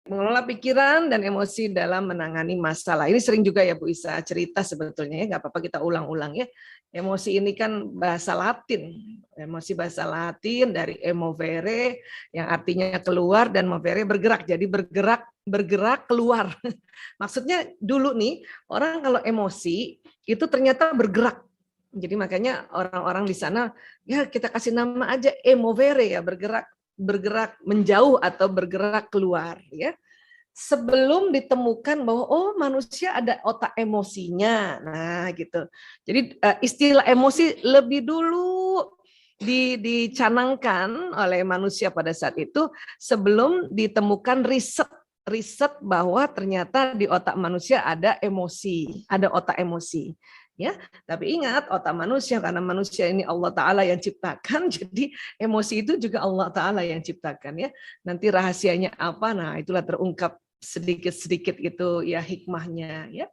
mengelola pikiran dan emosi dalam menangani masalah. Ini sering juga ya Bu Isa cerita sebetulnya ya, nggak apa-apa kita ulang-ulang ya. Emosi ini kan bahasa Latin, emosi bahasa Latin dari emovere yang artinya keluar dan movere bergerak, jadi bergerak keluar. Maksudnya dulu nih orang kalau emosi itu ternyata bergerak. Jadi makanya orang-orang di sana ya kita kasih nama aja emovere ya, bergerak menjauh atau bergerak keluar ya, sebelum ditemukan bahwa oh manusia ada otak emosinya. Nah gitu. Jadi istilah emosi lebih dulu dicanangkan oleh manusia pada saat itu sebelum ditemukan riset bahwa ternyata di otak manusia ada emosi, ada otak emosi. Ya, tapi ingat otak manusia karena manusia ini Allah Ta'ala yang ciptakan, jadi emosi itu juga Allah Ta'ala yang ciptakan ya. Nanti rahasianya apa? Nah, itulah terungkap sedikit-sedikit itu ya hikmahnya ya.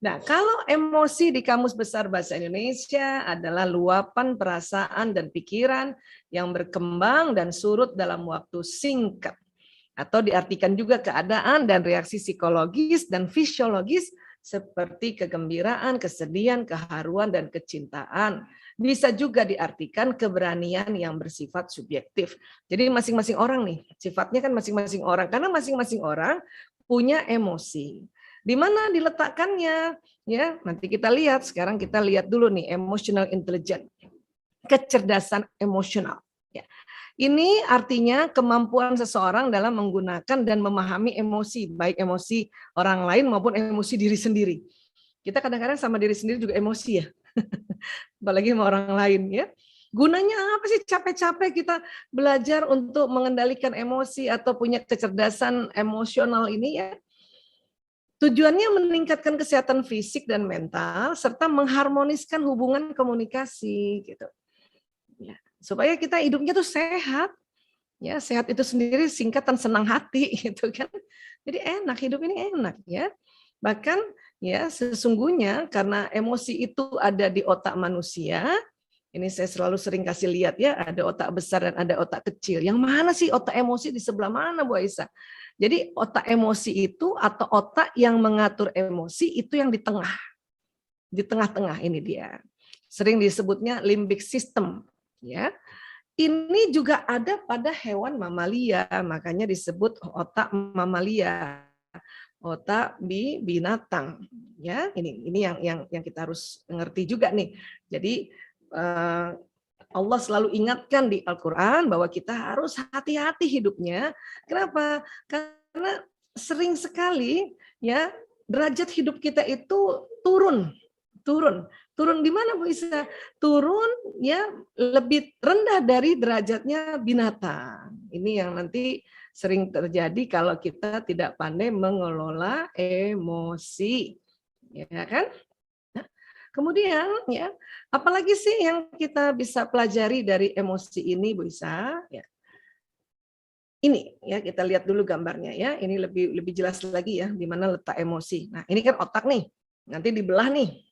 Nah, kalau emosi di Kamus Besar Bahasa Indonesia adalah luapan perasaan dan pikiran yang berkembang dan surut dalam waktu singkat. Atau diartikan juga keadaan dan reaksi psikologis dan fisiologis seperti kegembiraan, kesedihan, keharuan, dan kecintaan. Bisa juga diartikan keberanian yang bersifat subjektif. Jadi masing-masing orang nih, sifatnya kan masing-masing orang. Karena masing-masing orang punya emosi. Di mana diletakkannya? Ya, nanti kita lihat. Sekarang kita lihat dulu nih, emotional intelligence, kecerdasan emosional. Ya. Ini artinya kemampuan seseorang dalam menggunakan dan memahami emosi, baik emosi orang lain maupun emosi diri sendiri. Kita kadang-kadang sama diri sendiri juga emosi ya, apalagi sama orang lain ya. Gunanya apa sih capek-capek kita belajar untuk mengendalikan emosi atau punya kecerdasan emosional ini ya? Tujuannya meningkatkan kesehatan fisik dan mental serta mengharmoniskan hubungan komunikasi gitu. Ya, supaya kita hidupnya tuh sehat. Ya, sehat itu sendiri singkatan senang hati gitu kan. Jadi enak, hidup ini enak ya. Bahkan ya sesungguhnya karena emosi itu ada di otak manusia, ini saya selalu sering kasih lihat ya, ada otak besar dan ada otak kecil. Yang mana sih otak emosi di sebelah mana Bu Aisyah? Jadi otak emosi itu atau otak yang mengatur emosi itu yang di tengah. Di tengah-tengah ini dia. Sering disebutnya limbic system ya. Ini juga ada pada hewan mamalia, makanya disebut otak mamalia, otak binatang. Ya, ini yang kita harus ngerti juga nih. Jadi Allah selalu ingatkan di Al-Qur'an bahwa kita harus hati-hati hidupnya. Kenapa? Karena sering sekali ya derajat hidup kita itu turun. Turun di mana Bu Isa? Turun ya lebih rendah dari derajatnya binatang. Ini yang nanti sering terjadi kalau kita tidak pandai mengelola emosi. Ya kan? Nah, kemudian ya, apalagi sih yang kita bisa pelajari dari emosi ini Bu Isa? Ya. Ini ya kita lihat dulu gambarnya ya. Ini lebih jelas lagi ya di mana letak emosi. Nah, ini kan otak nih. Nanti dibelah nih,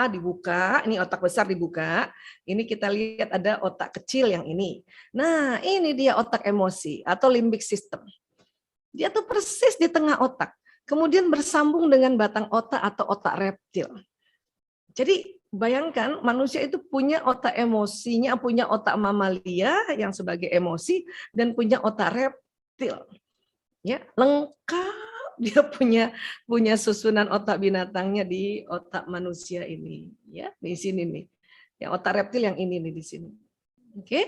dibuka, ini otak besar dibuka, ini kita lihat ada otak kecil yang ini. Nah, ini dia otak emosi atau limbic system. Dia tuh persis di tengah otak, kemudian bersambung dengan batang otak atau otak reptil. Jadi bayangkan manusia itu punya otak emosinya, punya otak mamalia yang sebagai emosi, dan punya otak reptil. Ya, lengkap dia punya susunan otak binatangnya di otak manusia ini ya di sini nih ya otak reptil yang ini nih di sini oke.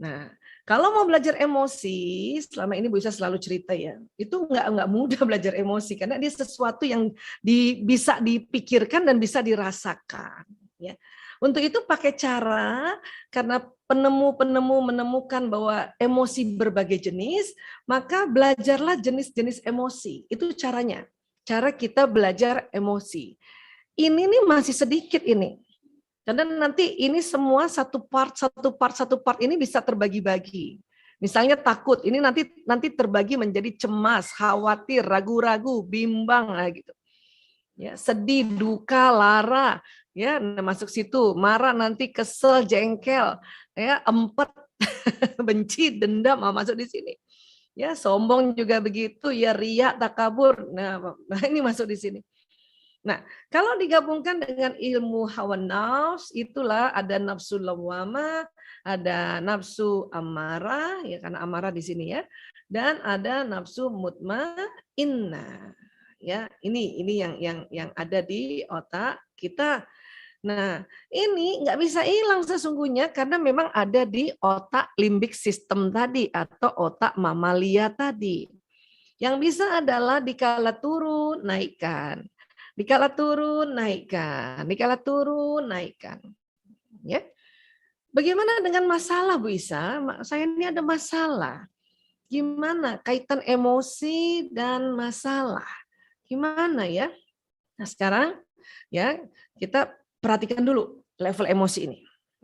Nah kalau mau belajar emosi selama ini Bu Isa selalu cerita ya itu nggak mudah belajar emosi karena dia sesuatu yang bisa dipikirkan dan bisa dirasakan ya. Untuk itu pakai cara karena penemu-penemu menemukan bahwa emosi berbagai jenis, maka belajarlah jenis-jenis emosi. Itu caranya. Cara kita belajar emosi. Ini nih masih sedikit ini. Karena nanti ini semua satu part ini bisa terbagi-bagi. Misalnya takut, ini nanti terbagi menjadi cemas, khawatir, ragu-ragu, bimbang gitu. Ya, sedih, duka, lara, ya masuk situ, marah nanti kesel, jengkel, ya empet, benci, dendam masuk di sini. Ya, sombong juga begitu, ya riya, takabur. Nah, ini masuk di sini. Nah, kalau digabungkan dengan ilmu hawa nafs, itulah ada nafsu lawamah, ada nafsu amarah, ya karena amarah di sini ya, dan ada nafsu mutmainnah. Ya, ini yang ada di otak kita. Nah, ini nggak bisa hilang sesungguhnya karena memang ada di otak limbik sistem tadi atau otak mamalia tadi. Yang bisa adalah dikala turun, naikkan. Dikala turun, naikkan. Dikala turun, naikkan. Ya. Bagaimana dengan masalah, Bu Isa? Saya ini ada masalah. Gimana kaitan emosi dan masalah? Gimana ya? Nah, sekarang ya kita perhatikan dulu level emosi ini.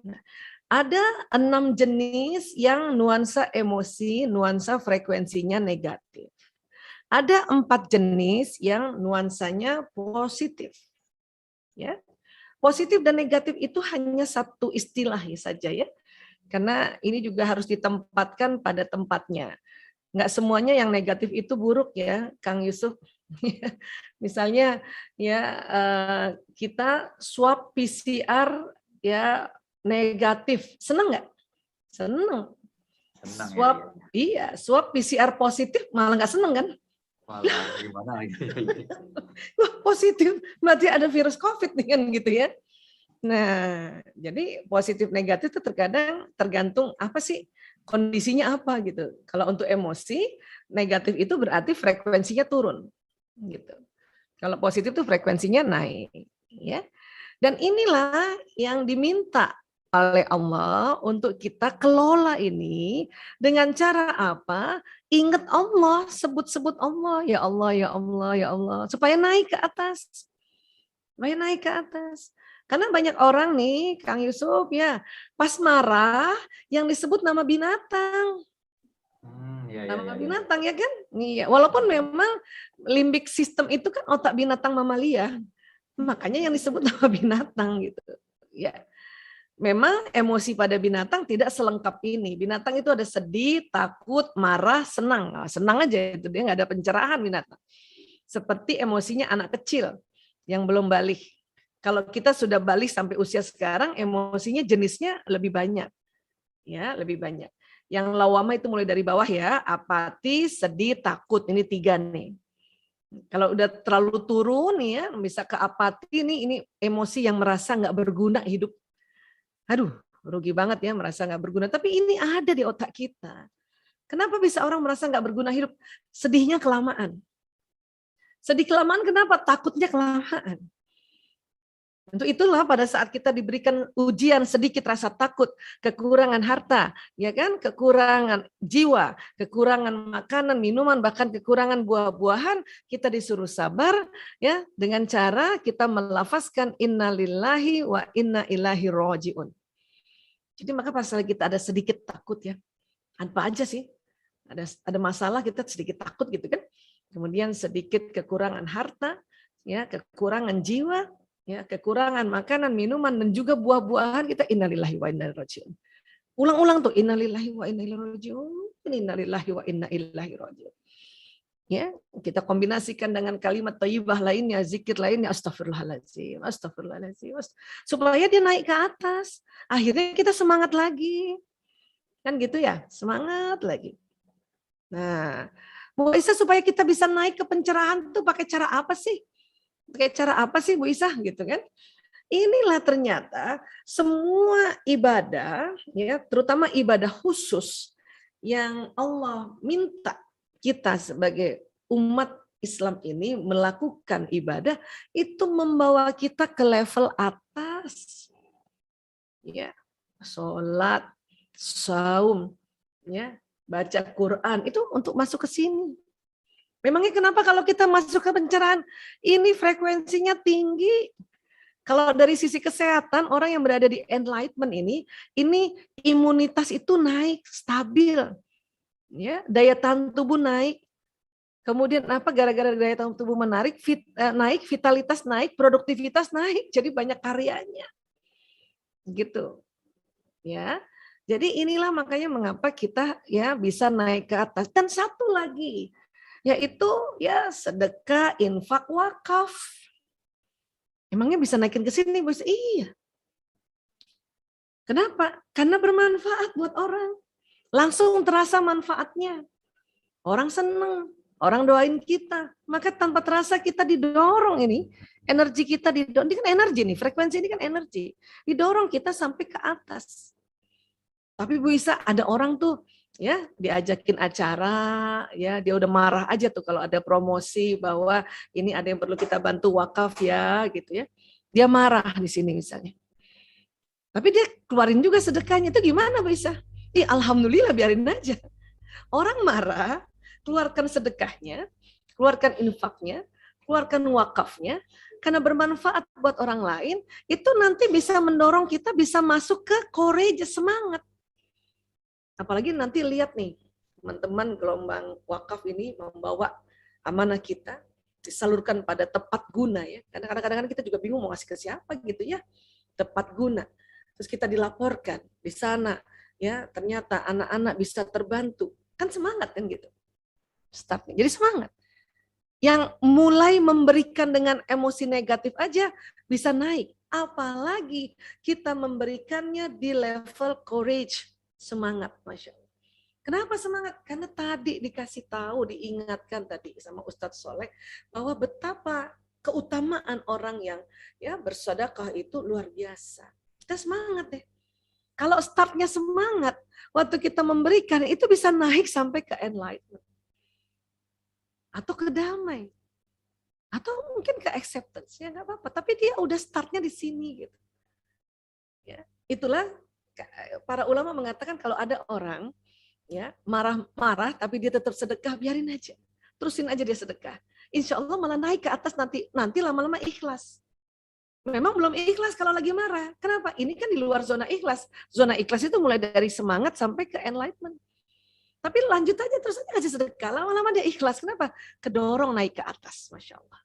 Nah, ada 6 jenis yang nuansa emosi, nuansa frekuensinya negatif. Ada 4 jenis yang nuansanya positif. Ya, positif dan negatif itu hanya satu istilah saja ya, karena ini juga harus ditempatkan pada tempatnya. Nggak semuanya yang negatif itu buruk ya, Kang Yusuf. Misalnya ya kita swab PCR ya negatif, senang nggak? Senang. Senang Swab, ya. iya, swab PCR positif malah nggak senang kan? Malah gimana gitu. Wah, positif, berarti ada virus COVID nih kan gitu ya. Nah, jadi positif negatif itu terkadang tergantung apa sih kondisinya apa gitu. Kalau untuk emosi, negatif itu berarti frekuensinya turun gitu. Kalau positif itu frekuensinya naik, ya. Dan inilah yang diminta oleh Allah untuk kita kelola ini dengan cara apa? Ingat Allah, sebut-sebut Allah, ya Allah, ya Allah, ya Allah, supaya naik ke atas. Supaya naik ke atas. Karena banyak orang nih, Kang Yusuf, ya, pas marah yang disebut nama binatang. Nama binatang ya kan? Iya, walaupun memang limbik sistem itu kan otak binatang mamalia. Makanya yang disebut nama binatang gitu. Ya. Memang emosi pada binatang tidak selengkap ini. Binatang itu ada sedih, takut, marah, senang. Nah, senang aja itu, dia nggak ada pencerahan binatang. Seperti emosinya anak kecil yang belum balik. Kalau kita sudah balik sampai usia sekarang, emosinya jenisnya lebih banyak. Ya, lebih banyak. Yang lawama itu mulai dari bawah ya, apati, sedih, takut. Ini 3 nih. Kalau udah terlalu turun nih ya, bisa ke apati nih, ini emosi yang merasa nggak berguna hidup. Aduh, rugi banget ya merasa nggak berguna. Tapi ini ada di otak kita. Kenapa bisa orang merasa nggak berguna hidup? Sedihnya kelamaan. Sedih kelamaan kenapa? Takutnya kelamaan. Untuk itulah pada saat kita diberikan ujian sedikit rasa takut, kekurangan harta, ya kan, kekurangan jiwa, kekurangan makanan, minuman, bahkan kekurangan buah-buahan, kita disuruh sabar ya dengan cara kita melafazkan innalillahi wa inna ilaihi rajiun. Jadi maka pas kita ada sedikit takut ya, apa aja sih? Ada masalah kita sedikit takut gitu kan. Kemudian sedikit kekurangan harta, ya, kekurangan jiwa, ya, kekurangan makanan, minuman dan juga buah-buahan, kita innalillahi wa inna ilaihi rajiun. Ulang-ulang tuh innalillahi wa inna ilaihi rajiun, innalillahi wa inna ilaihi rajiun. Ya, kita kombinasikan dengan kalimat thayyibah lainnya, zikir lainnya, astagfirullahaladzim, astagfirullahaladzim, supaya dia naik ke atas. Akhirnya kita semangat lagi. Kan gitu ya, semangat lagi. Nah, Bu Isa supaya kita bisa naik ke pencerahan itu pakai cara apa sih? Pakai cara apa sih Bu Isa gitu kan? Inilah ternyata semua ibadah ya, terutama ibadah khusus yang Allah minta kita sebagai umat Islam ini melakukan ibadah itu membawa kita ke level atas. Ya, sholat, saum, ya, baca Quran itu untuk masuk ke sini. Memangnya kenapa kalau kita masuk ke pencerahan ini frekuensinya tinggi? Kalau dari sisi kesehatan orang yang berada di enlightenment ini imunitas itu naik, stabil. Ya, daya tahan tubuh naik. Kemudian apa gara-gara daya tahan tubuh naik, vitalitas naik, produktivitas naik, jadi banyak karyanya. Gitu. Ya. Jadi inilah makanya mengapa kita ya bisa naik ke atas. Dan satu lagi, yaitu ya sedekah, infak, wakaf. Emangnya bisa naikin ke sini, Bos? Iya. Kenapa? Karena bermanfaat buat orang. Langsung terasa manfaatnya. Orang seneng, orang doain kita. Maka tanpa terasa kita didorong ini. Energi kita didorong. Ini kan energi nih, frekuensi ini kan energi. Didorong kita sampai ke atas. Tapi bisa ada orang tuh ya diajakin acara, ya dia udah marah aja tuh kalau ada promosi bahwa ini ada yang perlu kita bantu wakaf ya gitu ya. Dia marah di sini misalnya. Tapi dia keluarin juga sedekahnya, itu gimana bisa? Alhamdulillah biarin aja. Orang marah, keluarkan sedekahnya, keluarkan infaknya, keluarkan wakafnya, karena bermanfaat buat orang lain, itu nanti bisa mendorong kita bisa masuk ke courage, semangat. Apalagi nanti lihat nih, teman-teman gelombang wakaf ini membawa amanah kita, disalurkan pada tepat guna ya. Karena kadang-kadang kita juga bingung mau ngasih ke siapa gitu ya. Tepat guna. Terus kita dilaporkan di sana ya, ternyata anak-anak bisa terbantu. Kan semangat kan gitu. Startnya. Jadi semangat. Yang mulai memberikan dengan emosi negatif aja bisa naik. Apalagi kita memberikannya di level courage. Semangat, Masya Allah. Kenapa semangat? Karena tadi dikasih tahu, diingatkan tadi sama Ustadz Soleh bahwa betapa keutamaan orang yang ya bersedekah itu luar biasa. Kita semangat deh. Kalau startnya semangat, waktu kita memberikan itu bisa naik sampai ke enlightenment. Atau ke damai. Atau mungkin ke acceptance. Ya nggak apa-apa. Tapi dia udah startnya di sini gitu. Ya, itulah para ulama mengatakan kalau ada orang ya marah-marah tapi dia tetap sedekah, biarin aja, terusin aja dia sedekah. Insya Allah malah naik ke atas, nanti lama-lama ikhlas. Memang belum ikhlas kalau lagi marah. Kenapa? Ini kan di luar zona ikhlas. Zona ikhlas itu mulai dari semangat sampai ke enlightenment. Tapi lanjut aja, terus aja kasih sedekah, lama-lama dia ikhlas. Kenapa? Kedorong naik ke atas, Masya Allah.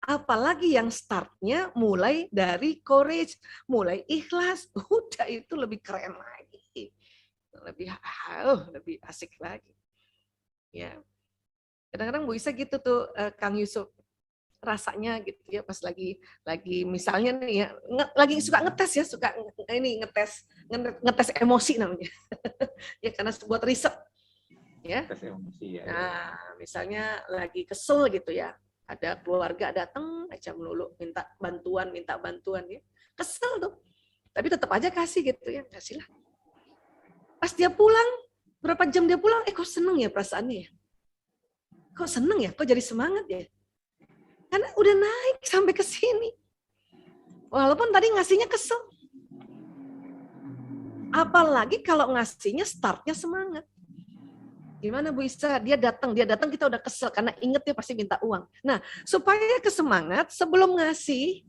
Apalagi yang startnya mulai dari courage, mulai ikhlas, udah itu lebih keren lagi, lebih asik lagi. Ya, kadang-kadang Bu Isa gitu tuh, Kang Yusuf, rasanya gitu ya pas lagi misalnya nih ya, lagi suka ngetes ya, suka ini ngetes emosi namanya, ya karena buat riset, ya. Tes emosi ya. Nah, misalnya lagi kesel gitu ya. Ada keluarga datang aja melulu minta bantuan ya. Kesel tuh. Tapi tetap aja kasih gitu ya, kasih lah. Pas dia pulang, berapa jam dia pulang, kok seneng ya perasaannya ya? Kok seneng ya? Kok jadi semangat ya? Karena udah naik sampai ke sini. Walaupun tadi ngasihnya kesel. Apalagi kalau ngasihnya startnya semangat. Gimana Bu Isa? Dia datang kita udah kesel karena inget dia pasti minta uang. Nah, supaya kesemangat sebelum ngasih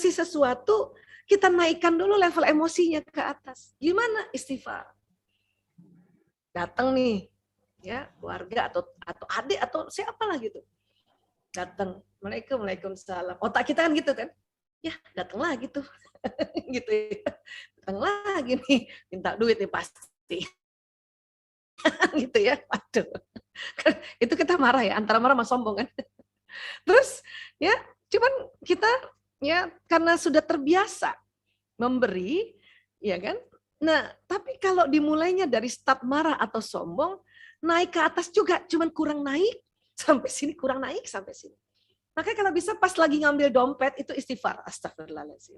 sesuatu, kita naikkan dulu level emosinya ke atas. Gimana? Istighfar. Datang nih, ya keluarga atau adik atau siapalah gitu. Datang, Waalaikumsalam. Otak kita kan gitu kan? Ya, datang lagi tuh. gitu ya. Datang lagi nih, minta duit nih pasti. gitu ya, waduh, itu kita marah ya, antara marah sama sombong kan. Terus ya, cuman kita ya karena sudah terbiasa memberi, ya kan. Nah, tapi kalau dimulainya dari start marah atau sombong, naik ke atas juga, cuman kurang naik sampai sini, kurang naik sampai sini. Makanya kalau bisa pas lagi ngambil dompet itu istighfar, astagfirullahaladzim,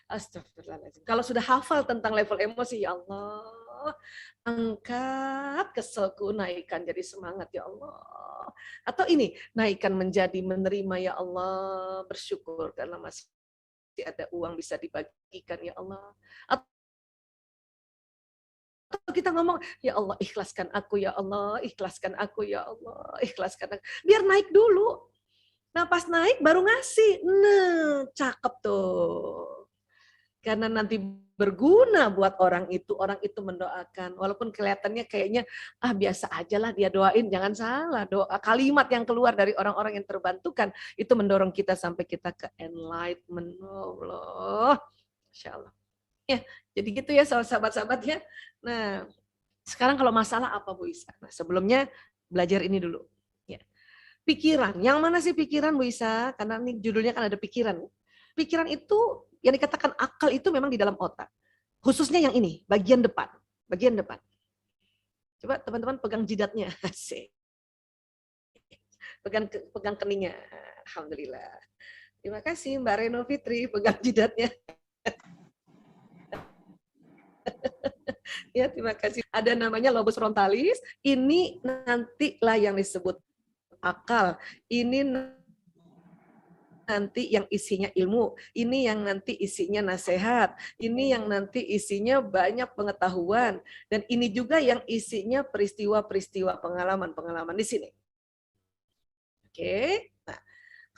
astagfirullahaladzim. Kalau sudah hafal tentang level emosi, ya Allah, angkat keselku, naikkan jadi semangat ya Allah. Atau ini, naikkan menjadi menerima ya Allah, bersyukur karena masih ada uang bisa dibagikan ya Allah. Atau kita ngomong, ya Allah ikhlaskan aku ya Allah, ikhlaskan aku ya Allah, ikhlaskan aku. Biar naik dulu. Nah pas naik baru ngasih, nah cakep tuh. Karena nanti berguna buat orang itu mendoakan. Walaupun kelihatannya kayaknya, biasa aja lah dia doain, jangan salah. Doa kalimat yang keluar dari orang-orang yang terbantukan, itu mendorong kita sampai kita ke enlightenment. Allah, Insya Allah. Ya, jadi gitu ya sahabat-sahabat ya. Nah, sekarang kalau masalah apa Bu Isa? Nah, sebelumnya belajar ini dulu. Ya. Pikiran, yang mana sih pikiran Bu Isa? Karena ini judulnya kan ada pikiran. Pikiran itu yang dikatakan akal itu memang di dalam otak. Khususnya yang ini, bagian depan. Bagian depan. Coba teman-teman pegang jidatnya. Asik. Pegang keningnya. Alhamdulillah. Terima kasih Mbak Reno Fitri, pegang jidatnya. Ya, terima kasih. Ada namanya lobus frontalis. Ini nantilah yang disebut akal. Ini nanti yang isinya ilmu. Ini yang nanti isinya nasihat. Ini yang nanti isinya banyak pengetahuan. Dan ini juga yang isinya peristiwa-peristiwa, pengalaman-pengalaman di sini. Oke. Nah,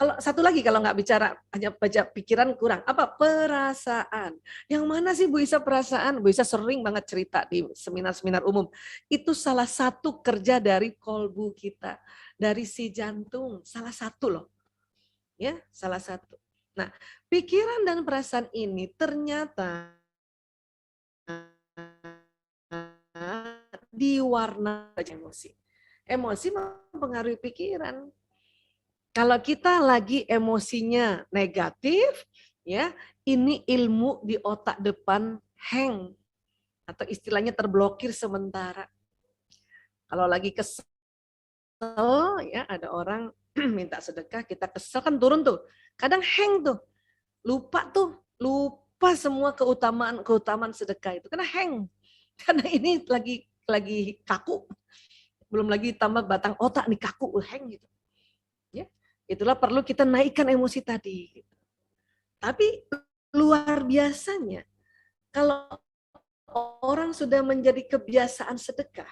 kalau satu lagi kalau nggak bicara hanya baca pikiran kurang apa perasaan. Yang mana sih Bu Isa perasaan? Bu Isa sering banget cerita di seminar-seminar umum. Itu salah satu kerja dari kolbu kita, dari si jantung, salah satu loh. Ya, salah satu. Nah, pikiran dan perasaan ini ternyata diwarnai emosi. Emosi mempengaruhi pikiran. Kalau kita lagi emosinya negatif, ya, ini ilmu di otak depan hang atau istilahnya terblokir sementara. Kalau lagi kesel, ya ada orang minta sedekah, kita kesel kan turun tuh. Kadang hang tuh, lupa semua keutamaan sedekah itu karena hang. Karena ini lagi kaku. Belum lagi tambah batang otak nih kaku, hang gitu. Ya. Itulah perlu kita naikkan emosi tadi. Tapi luar biasanya, kalau orang sudah menjadi kebiasaan sedekah,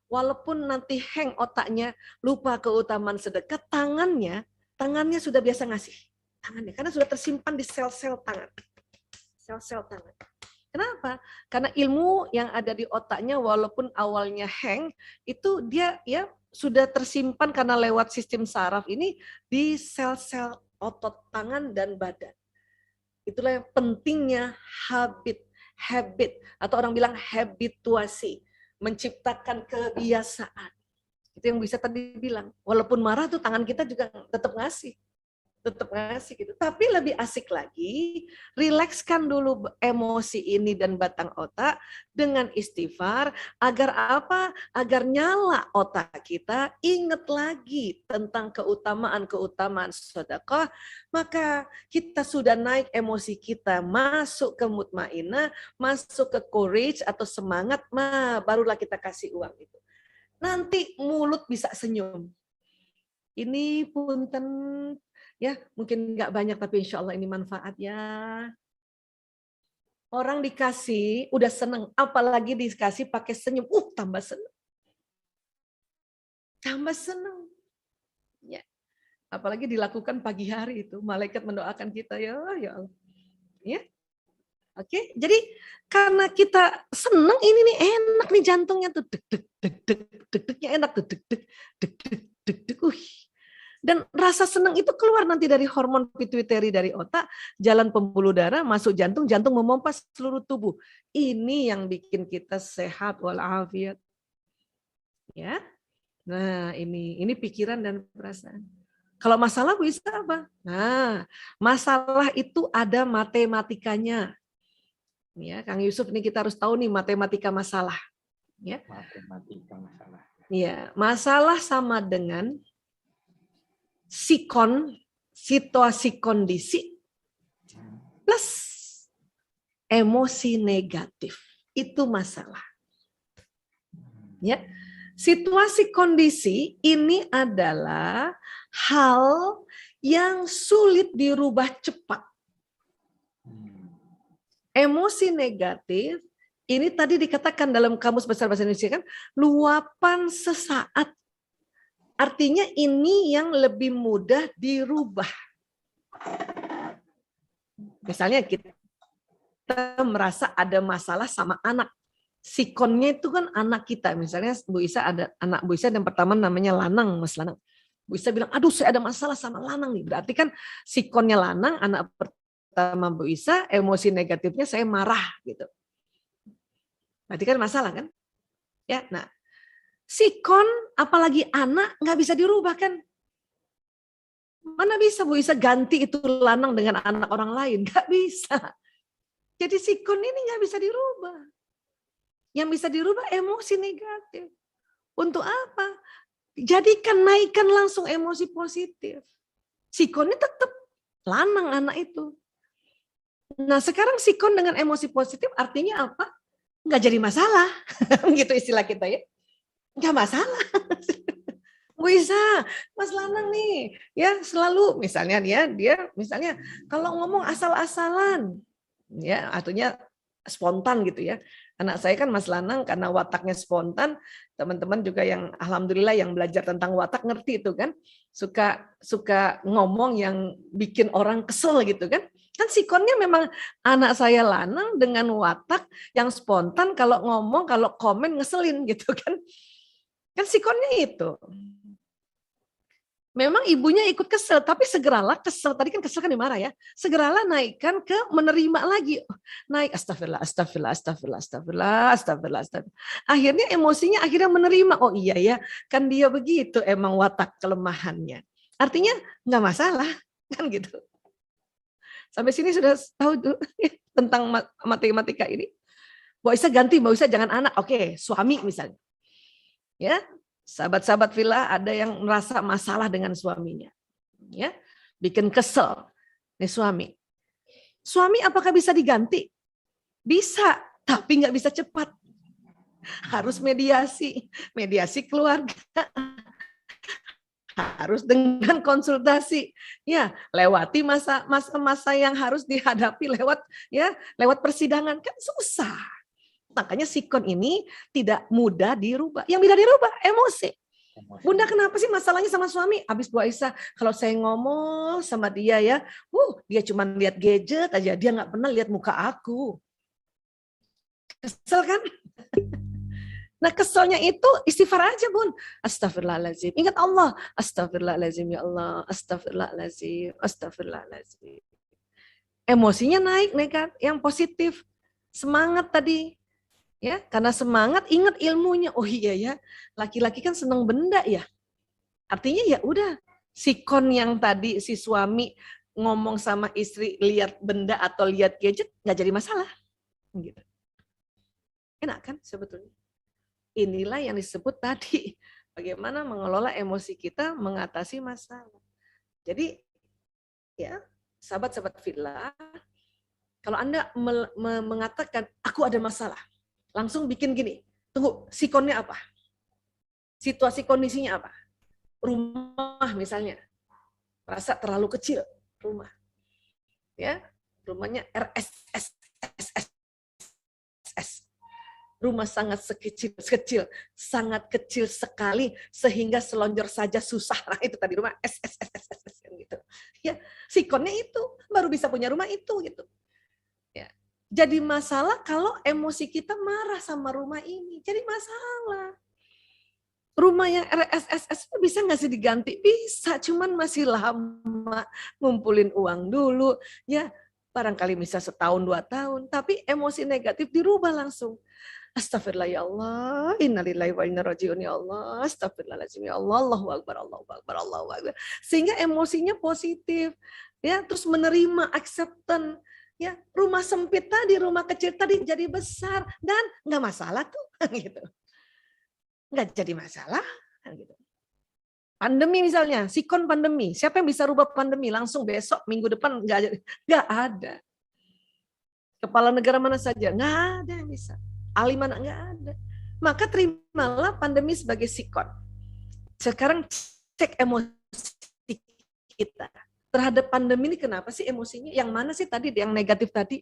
walaupun nanti hang otaknya, lupa keutamaan sedekah, tangannya sudah biasa ngasih. Tangannya, karena sudah tersimpan di sel-sel tangan. Sel-sel tangan. Kenapa? Karena ilmu yang ada di otaknya, walaupun awalnya hang, itu dia ya sudah tersimpan karena lewat sistem saraf ini di sel-sel otot tangan dan badan. Itulah yang pentingnya habit atau orang bilang habituasi, menciptakan kebiasaan. Itu yang bisa tadi bilang. Walaupun marah tuh tangan kita juga tetap ngasih gitu. Tapi lebih asik lagi, rilekskan dulu emosi ini dan batang otak dengan istighfar agar apa? Agar nyala otak kita, ingat lagi tentang keutamaan sedekah, maka kita sudah naik emosi kita, masuk ke mutmainah, masuk ke courage atau semangat, barulah kita kasih uang itu. Nanti mulut bisa senyum. Ini punten ya, mungkin nggak banyak tapi insya Allah ini manfaat ya. Orang dikasih udah seneng, apalagi dikasih pakai senyum, tambah seneng. Tambah seneng. Ya. Apalagi dilakukan pagi hari itu, malaikat mendoakan kita ya Allah. Ya. Oke, jadi karena kita seneng ini nih enak nih jantungnya tuh deg-deg enak tuh deg-deg. Dan rasa senang itu keluar nanti dari hormon pituitari dari otak, jalan pembuluh darah, masuk jantung, jantung memompa seluruh tubuh. Ini yang bikin kita sehat walafiat. Ya. Nah, ini pikiran dan perasaan. Kalau masalah bisa apa? Nah, masalah itu ada matematikanya. Ya, Kang Yusuf ini kita harus tahu nih matematika masalah. Ya. Matematika masalah. Ya, masalah sama dengan situasi kondisi plus emosi negatif. Itu masalah. Ya. Situasi kondisi ini adalah hal yang sulit dirubah cepat. Emosi negatif ini tadi dikatakan dalam Kamus Besar Bahasa Indonesia kan luapan sesaat. Artinya ini yang lebih mudah dirubah. Misalnya kita merasa ada masalah sama anak. Sikonnya itu kan anak kita. Misalnya Bu Isa ada anak Bu Isa yang pertama namanya Lanang, Mas Lanang. Bu Isa bilang, aduh saya ada masalah sama Lanang nih. Berarti kan sikonnya Lanang, anak sama Bu Isa, emosi negatifnya saya marah gitu. Berarti kan masalah kan? Ya, nah sikon apalagi anak nggak bisa dirubah kan? Mana bisa Bu Isa ganti itu lanang dengan anak orang lain? Nggak bisa. Jadi sikon ini nggak bisa dirubah. Yang bisa dirubah emosi negatif. Untuk apa? Jadikan, naikkan langsung emosi positif. Sikonnya tetap lanang anak itu. Nah sekarang sikon dengan emosi positif artinya apa? Nggak jadi masalah. Gitu istilah kita ya. Nggak masalah. Bisa, Mas Lanang nih, ya selalu misalnya dia misalnya kalau ngomong asal-asalan, ya artinya spontan gitu ya. Anak saya kan Mas Lanang karena wataknya spontan, teman-teman juga yang alhamdulillah yang belajar tentang watak ngerti itu kan, suka ngomong yang bikin orang kesel gitu kan. Kan sikonnya memang anak saya Lanang dengan watak yang spontan, kalau ngomong, kalau komen ngeselin gitu kan. Kan sikonnya itu. Memang ibunya ikut kesel, tapi segeralah kesel. Tadi kan kesel kan dimarah ya. Segeralah naikkan ke menerima lagi. Naik astagfirullah, astagfirullah, astagfirullah, astagfirullah, astagfirullah, astagfirullah. Akhirnya emosinya akhirnya menerima. Oh iya ya, kan dia begitu emang watak kelemahannya. Artinya nggak masalah, kan gitu. Sampai sini sudah tahu tentang matematika ini. Mbak Isa ganti, Mbak Isa jangan anak. Oke, suami misalnya. Ya, sahabat-sahabat villa ada yang merasa masalah dengan suaminya, ya, bikin kesel nih suami. Suami apakah bisa diganti? Bisa, tapi nggak bisa cepat. Harus mediasi, mediasi keluarga. Harus dengan konsultasi, ya, lewati masa yang harus dihadapi lewat persidangan, kan susah. Makanya sikon ini tidak mudah dirubah. Yang bisa dirubah emosi. Bunda kenapa sih masalahnya sama suami? Habis Bu Aisyah, kalau saya ngomong sama dia ya, dia cuma lihat gadget aja, dia nggak pernah lihat muka aku. Kesel kan? Nah keselnya itu istighfar aja Bun. Astagfirullahaladzim. Ingat Allah. Astagfirullahaladzim ya Allah. Astagfirullahaladzim. Astagfirullahaladzim. Emosinya naik kan? Yang positif. Semangat tadi. Ya, karena semangat ingat ilmunya. Oh iya ya, laki-laki kan seneng benda ya. Artinya ya udah, sikon yang tadi si suami ngomong sama istri lihat benda atau lihat gadget nggak jadi masalah. Gitu. Enak kan sebetulnya. Inilah yang disebut tadi, bagaimana mengelola emosi kita mengatasi masalah. Jadi ya, sahabat-sahabat villa, kalau Anda mengatakan aku ada masalah, langsung bikin gini, tunggu, sikonnya apa? Situasi kondisinya apa? Rumah misalnya, merasa terlalu kecil rumah. Ya, rumahnya RSS. Rumah sangat kecil, sangat kecil sekali sehingga selonjor saja susah. Nah, itu tadi rumah SSS gitu. Ya, sikonnya itu baru bisa punya rumah itu gitu. Ya. Jadi masalah kalau emosi kita marah sama rumah ini. Jadi masalah. Rumah yang RSS bisa nggak sih diganti? Bisa, cuman masih lama ngumpulin uang dulu. Ya, barangkali bisa setahun 2 tahun. Tapi emosi negatif dirubah langsung. Astagfirullah ya Allah, innalillahi wa inna rajiun ya Allah, astagfirullahaladzim ya Allah, Allahu akbar, Allahu akbar, Allahu akbar. Sehingga emosinya positif, ya, terus menerima, acceptance, ya, rumah sempit tadi, rumah kecil tadi jadi besar dan nggak masalah tuh, gitu. Nggak jadi masalah, gitu. Pandemi misalnya, sikon pandemi, siapa yang bisa rubah pandemi langsung besok, minggu depan nggak ada. Kepala negara mana saja nggak ada yang bisa. Alim mana nggak ada. Maka terimalah pandemi sebagai sikon. Sekarang cek emosi kita terhadap pandemi ini, kenapa sih emosinya? Yang mana sih tadi yang negatif tadi?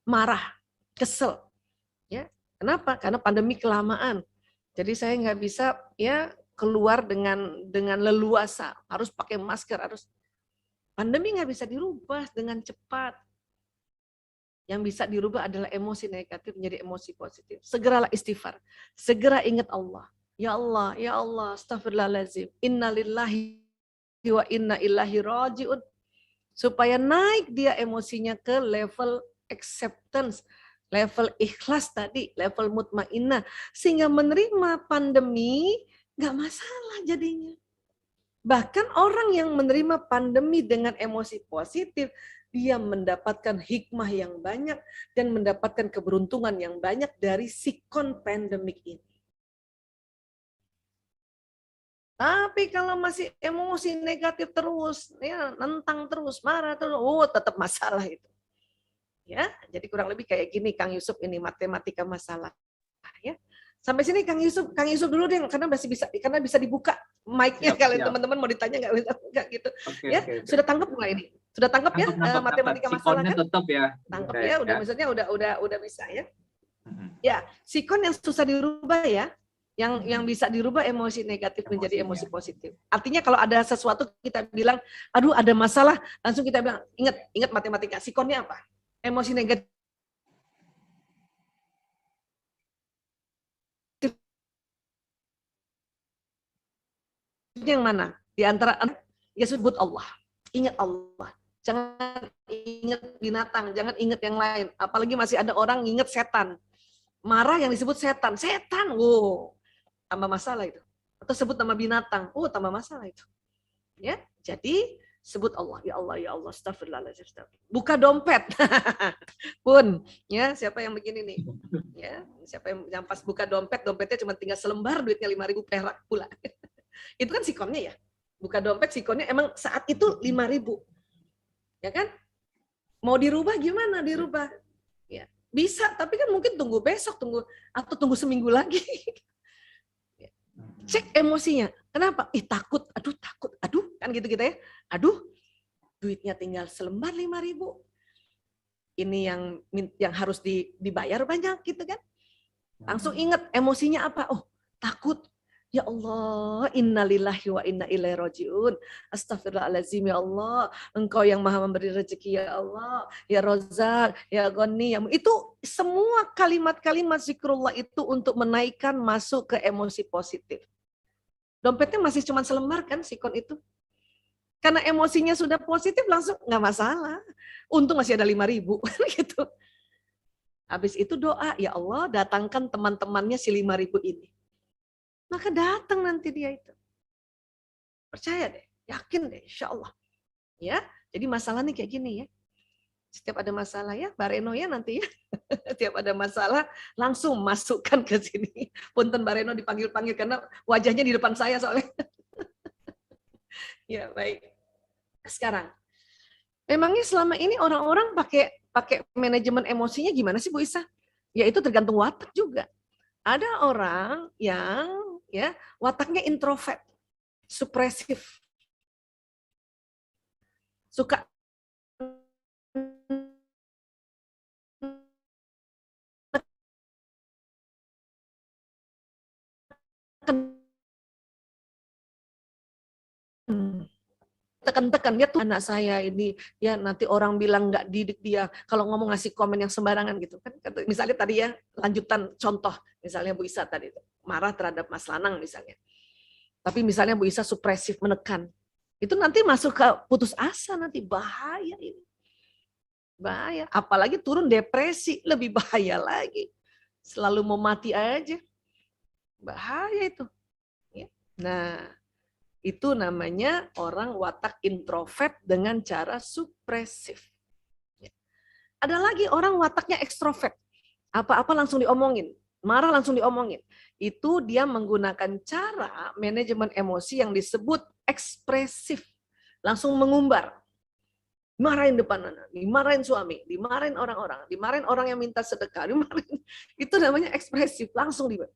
Marah, kesel. Ya, kenapa? Karena pandemi kelamaan. Jadi saya nggak bisa ya keluar dengan leluasa, harus pakai masker, harus. Pandemi nggak bisa dirubah dengan cepat. Yang bisa dirubah adalah emosi negatif menjadi emosi positif. Segeralah istighfar. Segera ingat Allah. Ya Allah, astagfirullahaladzim. Innalillahi wa inna ilaihi raji'un. supaya naik dia emosinya ke level acceptance, level ikhlas tadi, level mutmainnah, sehingga menerima pandemi nggak masalah jadinya. Bahkan orang yang menerima pandemi dengan emosi positif, dia mendapatkan hikmah yang banyak dan mendapatkan keberuntungan yang banyak dari sikon pandemik ini. Tapi kalau masih emosi negatif terus, ya nentang terus, marah terus, tetap masalah itu. Ya, jadi kurang lebih kayak gini Kang Yusuf, ini matematika masalah. Ya. Sampai sini Kang Yusuf dulu deh, karena bisa dibuka mic-nya kalau teman-teman mau ditanya nggak gitu. Oke, ya, oke. Sudah tangkap nggak ini? Sudah tangkap ya matematika masalah kan? Tetap ya. Tangkap ya, udah maksudnya udah bisa ya. Ya, sikon yang susah dirubah ya. Yang bisa dirubah emosi negatif menjadi emosi positif. Artinya kalau ada sesuatu kita bilang, aduh ada masalah, langsung kita bilang, ingat matematika, sikonnya apa? Emosi negatif yang mana? Di antara ya sebut Allah. Ingat Allah. Jangan ingat binatang, jangan ingat yang lain. Apalagi masih ada orang ingat setan. Marah yang disebut setan. Setan, tambah masalah itu. Atau sebut nama binatang, tambah masalah itu. Ya, jadi sebut Allah, ya Allah, ya Allah, astagfirullahaladzim. Buka dompet. Pun, ya, siapa yang begini nih? Ya, siapa yang pas buka dompetnya cuma tinggal selembar, duitnya 5.000 perak pula. Itu kan sikonnya ya. Buka dompet sikonnya emang saat itu 5.000. Ya kan? Mau dirubah gimana? Dirubah. Ya, bisa, tapi kan mungkin tunggu besok, atau tunggu seminggu lagi. Cek emosinya. Kenapa? Takut. Aduh, kan gitu kita ya. Aduh, duitnya tinggal selembar 5.000. Ini yang harus dibayar banyak gitu kan. Langsung ingat emosinya apa? Takut. Ya Allah, innalillahi wa inna ilaihi rajiun. Astagfirullahaladzim, ya Allah. Engkau yang maha memberi rezeki, ya Allah. Ya Rozak, ya Ghani. Itu semua kalimat-kalimat zikrullah itu untuk menaikkan masuk ke emosi positif. Dompetnya masih cuma selembar kan sikon itu. Karena emosinya sudah positif langsung nggak masalah. Untung masih ada 5.000 gitu. Habis itu doa, ya Allah datangkan teman-temannya si 5.000 ini. Maka datang nanti dia itu. Percaya deh, yakin deh, insya Allah. Ya, jadi masalahnya kayak gini ya. Setiap ada masalah ya, Mbak Reno ya nanti ya. Setiap ada masalah langsung masukkan ke sini. Punten Mbak Reno dipanggil-panggil karena wajahnya di depan saya soalnya. Ya, baik. Sekarang, memangnya selama ini orang-orang pakai manajemen emosinya gimana sih Bu Isa? Ya itu tergantung watak juga. Ada orang yang ya wataknya introvert, supresif, suka tekan-tekan dia tuh anak saya ini ya nanti orang bilang nggak didik dia kalau ngomong ngasih komen yang sembarangan gitu kan. Misalnya tadi ya lanjutan contoh misalnya Bu Isa tadi marah terhadap Mas Lanang misalnya, tapi misalnya Bu Isa supresif menekan itu nanti masuk ke putus asa, nanti bahaya ini, bahaya. Apalagi turun depresi lebih bahaya lagi, selalu mau mati aja, bahaya itu. Nah itu namanya orang watak introvert dengan cara supresif. Ada lagi orang wataknya ekstrovert. Apa-apa langsung diomongin, marah langsung diomongin. Itu dia menggunakan cara manajemen emosi yang disebut ekspresif. Langsung mengumbar. Dimarahin depan anak, dimarahin suami, dimarahin orang-orang, dimarahin orang yang minta sedekah, dimarahin. Itu namanya ekspresif, langsung dimarahin.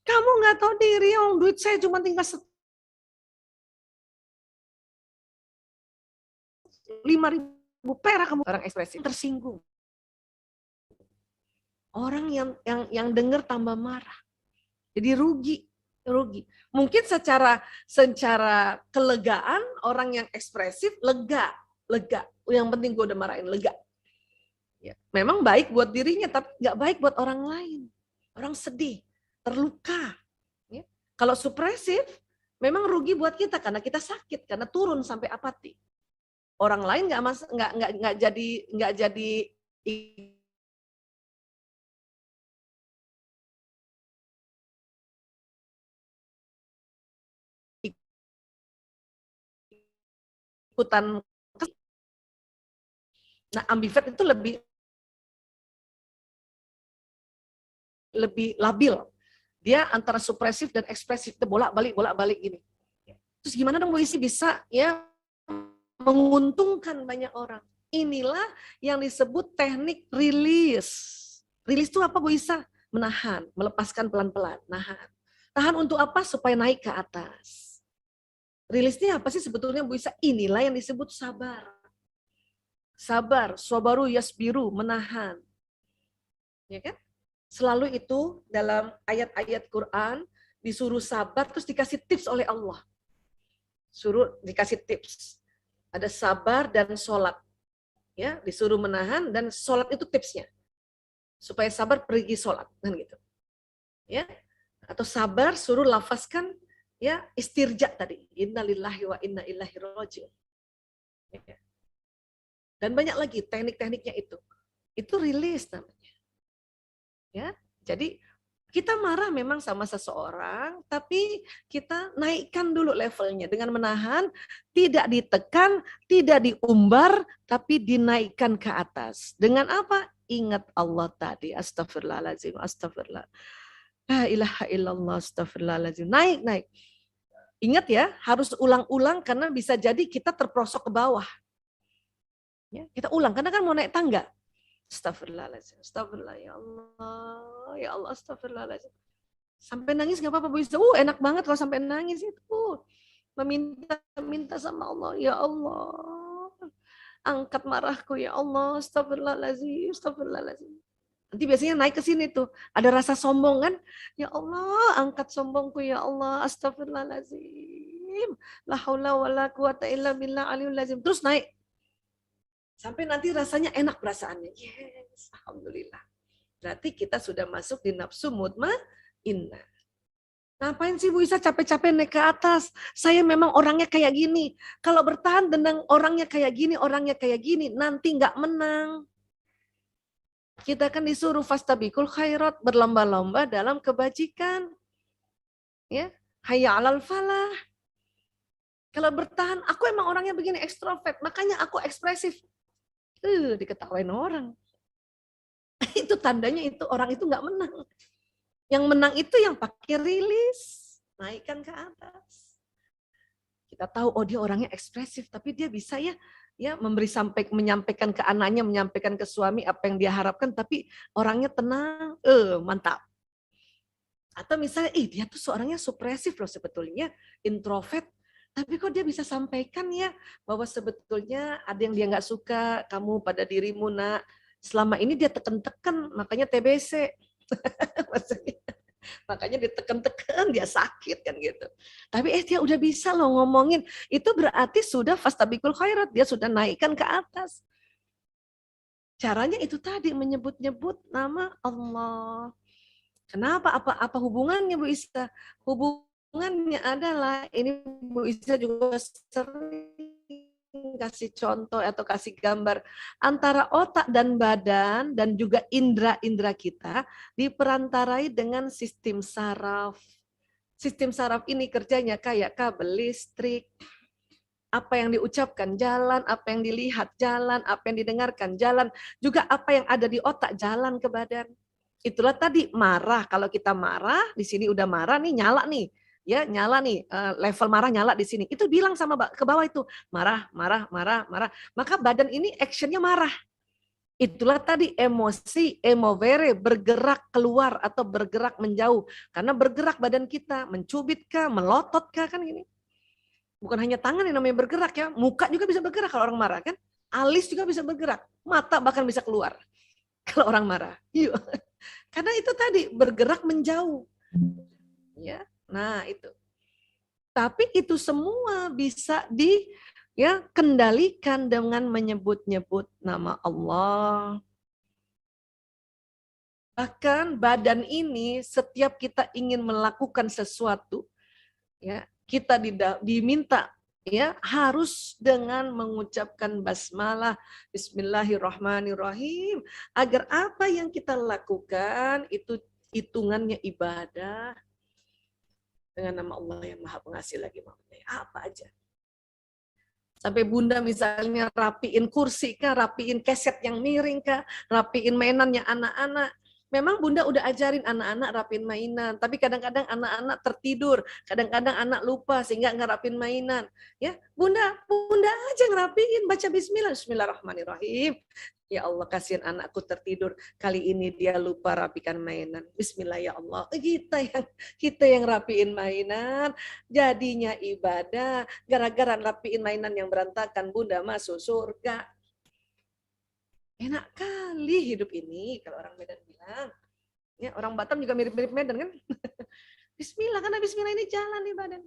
Kamu nggak tahu diri, duit saya cuma tinggal 5.000 perak, kamu orang ekspresif tersinggung. Orang yang dengar tambah marah. Jadi rugi. Mungkin secara kelegaan orang yang ekspresif lega. Yang penting gue udah marahin, lega. Ya, memang baik buat dirinya, tapi nggak baik buat orang lain. Orang sedih, terluka. Ya. Kalau supresif, Memang rugi buat kita karena kita sakit, karena turun sampai apati. Orang lain nggak jadi ikutan. Nah, ambivert itu lebih labil. Dia antara supresif dan ekspresif, itu bolak-balik gini. Terus gimana dong Bu Isi bisa ya menguntungkan banyak orang? Inilah yang disebut teknik rilis. Rilis itu apa Bu Isa? Menahan, melepaskan pelan-pelan, nahan. Tahan untuk apa? Supaya naik ke atas. Rilisnya apa sih sebetulnya Bu Isa? Inilah yang disebut sabar. Sabar, sobaru yasbiru, menahan. Ya kan? Selalu itu dalam ayat-ayat Quran disuruh sabar terus dikasih tips oleh Allah. Suruh dikasih tips. Ada sabar dan sholat. Ya, disuruh menahan dan sholat itu tipsnya. Supaya sabar pergi sholat kan gitu. Ya. Atau sabar suruh lafazkan ya istirja tadi. Innalillahi wa inna ilaihi raji'un. Ya. Dan banyak lagi teknik-tekniknya itu. Itu rilis namanya. Ya, jadi kita marah memang sama seseorang, tapi kita naikkan dulu levelnya dengan menahan, tidak ditekan, tidak diumbar, tapi dinaikkan ke atas. Dengan apa? Ingat Allah tadi. Astagfirullahaladzim, astagfirullah. La ilaha illallah, astagfirullahaladzim. Naik. Ingat ya, harus ulang-ulang karena bisa jadi kita terprosok ke bawah. Ya, kita ulang, karena kan mau naik tangga. Astagfirullahaladzim, astagfirullah, ya Allah, astagfirullahaladzim. Sampai nangis nggak apa-apa Bu Isa. Enak banget kalau sampai nangis itu. Meminta sama Allah, ya Allah. Angkat marahku ya Allah, astagfirullahaladzim, astagfirullahaladzim. Nanti biasanya naik ke sini tuh, ada rasa sombong kan? Ya Allah, angkat sombongku ya Allah, astagfirullahaladzim. La haula wala quwata illa billah aliyul azim. Terus naik. Sampai nanti rasanya enak perasaannya. Yes, alhamdulillah. Berarti kita sudah masuk di nafsu mutmainnah. Ngapain sih Bu Isa capek-capek naik ke atas? Saya memang orangnya kayak gini. Kalau bertahan dengan orangnya kayak gini, nanti nggak menang. Kita kan disuruh fastabikul khairat, berlomba-lomba dalam kebajikan. Ya, hayya 'alal falah. Kalau bertahan, aku emang orangnya begini ekstrovert, makanya aku ekspresif. Diketawain orang. Itu tandanya itu orang itu nggak menang. Yang menang itu yang pakai rilis, naikkan ke atas. Kita tahu oh dia orangnya ekspresif, tapi dia bisa ya menyampaikan ke anaknya, menyampaikan ke suami apa yang dia harapkan, tapi orangnya tenang, mantap. Atau misalnya, dia tuh seorangnya supresif loh sebetulnya, introvert, tapi kok dia bisa sampaikan ya bahwa sebetulnya ada yang dia nggak suka kamu pada dirimu nak. Selama ini dia tekan-tekan, makanya TBC. Makanya ditekan-tekan dia sakit kan gitu. Tapi dia udah bisa loh ngomongin. Itu berarti sudah fastabikul khairat, dia sudah naikkan ke atas. Caranya itu tadi menyebut-nyebut nama Allah. Kenapa? Apa hubungannya Bu Isa? Hubungannya adalah ini Bu Isa juga sering kasih contoh atau kasih gambar antara otak dan badan dan juga indera-indera kita diperantarai dengan sistem saraf. Sistem saraf ini kerjanya kayak kabel listrik. Apa yang diucapkan jalan, apa yang dilihat jalan, apa yang didengarkan jalan, juga apa yang ada di otak jalan ke badan. Itulah tadi marah. Kalau kita marah, di sini udah marah nih, nyala nih. Ya, nyala nih, level marah nyala di sini. Itu bilang sama ke bawah itu, marah. Maka badan ini actionnya marah. Itulah tadi emosi, emovere, bergerak keluar atau bergerak menjauh. Karena bergerak badan kita, mencubit kah, melotot kah, kan gini. Bukan hanya tangan yang namanya bergerak ya, muka juga bisa bergerak kalau orang marah kan. Alis juga bisa bergerak, mata bahkan bisa keluar kalau orang marah. Iya. Karena itu tadi bergerak menjauh. Ya. Nah, itu. Tapi itu semua bisa kendalikan dengan menyebut-nyebut nama Allah. Bahkan badan ini setiap kita ingin melakukan sesuatu, ya, kita diminta ya harus dengan mengucapkan basmalah, bismillahirrahmanirrahim, agar apa yang kita lakukan itu hitungannya ibadah dengan nama Allah yang Maha Pengasih lagi Maha apa aja. Sampai bunda misalnya rapiin kursi kah, rapiin keset yang miring kah, rapiin mainannya anak-anak. Memang bunda udah ajarin anak-anak rapiin mainan, tapi kadang-kadang anak-anak tertidur, kadang-kadang anak lupa sehingga nggak rapiin mainan. Ya, bunda aja ngerapiin, baca Bismillah, Bismillahirrahmanirrahim. Ya Allah, kasihan anakku tertidur, kali ini dia lupa rapikan mainan. Bismillah ya Allah, kita yang rapiin mainan, jadinya ibadah. Gara-gara rapiin mainan yang berantakan, bunda masuk surga. Enak kali hidup ini, kalau orang Medan bilang. Ya, orang Batam juga mirip-mirip Medan kan. Bismillah, karena Bismillah ini jalan di badan.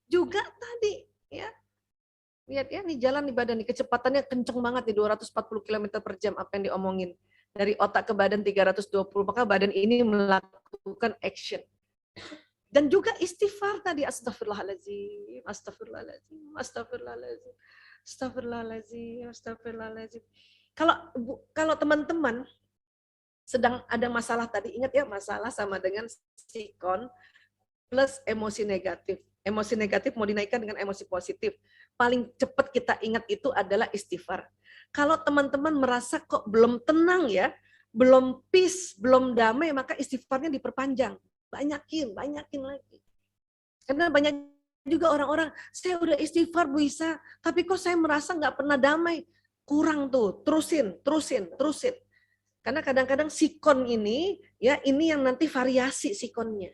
Juga tadi, ya. Lihat ya, nih jalan di badan, nih kecepatannya kenceng banget nih, 240 km per jam, apa yang diomongin. Dari otak ke badan 320, maka badan ini melakukan action. Dan juga istighfar tadi, astagfirullahaladzim, astagfirullahaladzim, astagfirullahaladzim, astagfirullahaladzim, astagfirullahaladzim. Kalau teman-teman sedang ada masalah tadi, ingat ya, masalah sama dengan sikon plus emosi negatif. Emosi negatif mau dinaikkan dengan emosi positif. Paling cepat kita ingat itu adalah istighfar. Kalau teman-teman merasa kok belum tenang ya, belum peace, belum damai, maka istighfarnya diperpanjang. Banyakin lagi. Karena banyak juga orang-orang, saya udah istighfar Bu Isa, tapi kok saya merasa nggak pernah damai. Kurang tuh, terusin. Karena kadang-kadang sikon ini, ya ini yang nanti variasi sikonnya.